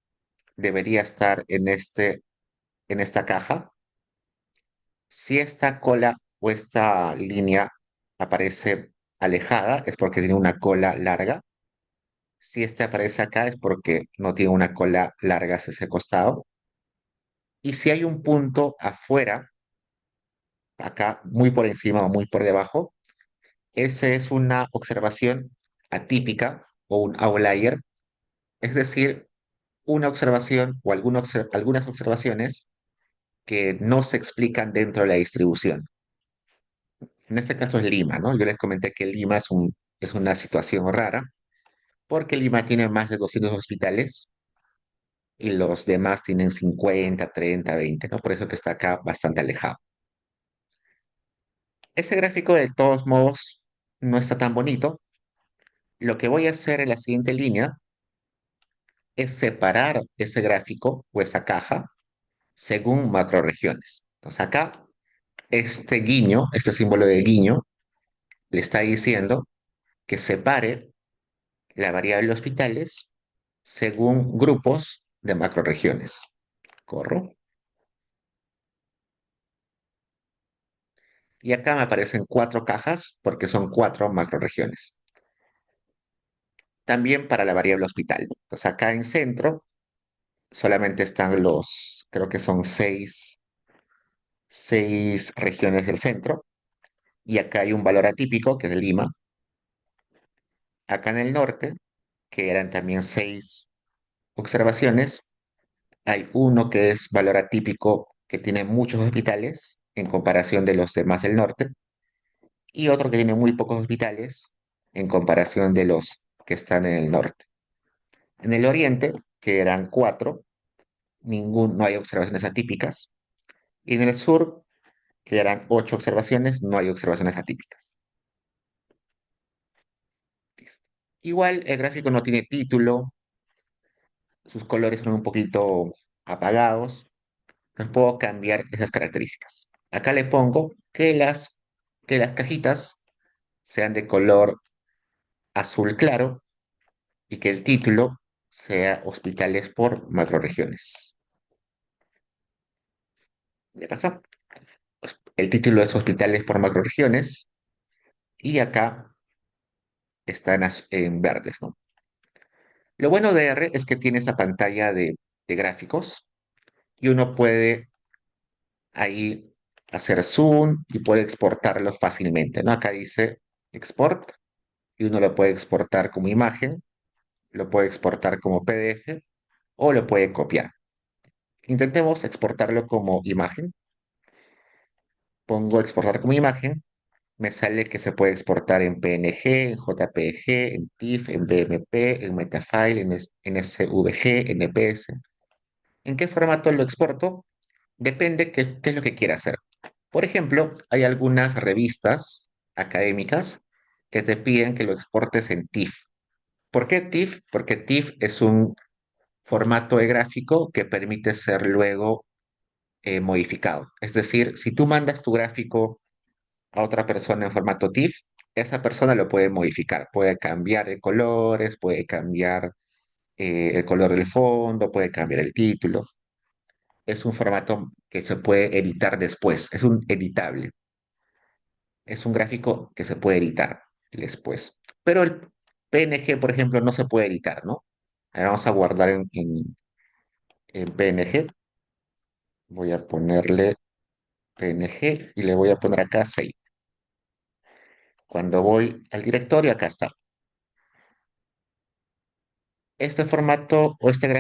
debería estar en esta caja. Si esta cola o esta línea aparece alejada, es porque tiene una cola larga. Si esta aparece acá, es porque no tiene una cola larga hacia ese costado. Y si hay un punto afuera, acá muy por encima o muy por debajo, esa es una observación atípica o un outlier, es decir, una observación o algunas observaciones que no se explican dentro de la distribución. En este caso es Lima, ¿no? Yo les comenté que Lima es una situación rara porque Lima tiene más de 200 hospitales y los demás tienen 50, 30, 20, ¿no? Por eso que está acá bastante alejado. Ese gráfico de todos modos no está tan bonito. Lo que voy a hacer en la siguiente línea es separar ese gráfico o esa caja según macroregiones. Entonces acá, este guiño, este símbolo de guiño, le está diciendo que separe la variable hospitales según grupos de macroregiones. Corro. Y acá me aparecen cuatro cajas porque son cuatro macroregiones. También para la variable hospital. Entonces acá en centro solamente están creo que son seis regiones del centro. Y acá hay un valor atípico que es Lima. Acá en el norte, que eran también seis observaciones, hay uno que es valor atípico que tiene muchos hospitales en comparación de los demás del norte y otro que tiene muy pocos hospitales en comparación de los que están en el norte. En el oriente, que eran cuatro, no hay observaciones atípicas. Y en el sur, que eran ocho observaciones, no hay observaciones atípicas. Igual el gráfico no tiene título, sus colores son un poquito apagados. No puedo cambiar esas características. Acá le pongo que las cajitas sean de color azul claro y que el título sea hospitales por macroregiones. Ya pasa. El título es hospitales por macroregiones y acá están en verdes, ¿no? Lo bueno de R es que tiene esa pantalla de gráficos y uno puede ahí hacer zoom y puede exportarlo fácilmente, ¿no? Acá dice export y uno lo puede exportar como imagen, lo puede exportar como PDF o lo puede copiar. Intentemos exportarlo como imagen. Pongo exportar como imagen. Me sale que se puede exportar en PNG, en JPG, en TIFF, en BMP, en Metafile, en SVG, en EPS. ¿En qué formato lo exporto? Depende qué es lo que quiera hacer. Por ejemplo, hay algunas revistas académicas que te piden que lo exportes en TIFF. ¿Por qué TIFF? Porque TIFF es un formato de gráfico que permite ser luego modificado. Es decir, si tú mandas tu gráfico a otra persona en formato TIFF, esa persona lo puede modificar, puede cambiar de colores, puede cambiar el color del fondo, puede cambiar el título. Es un formato que se puede editar después, es un editable, es un gráfico que se puede editar después. Pero el PNG, por ejemplo, no se puede editar, ¿no? Ahora vamos a guardar en PNG. Voy a ponerle PNG y le voy a poner acá save. Cuando voy al directorio, acá está. Este formato o este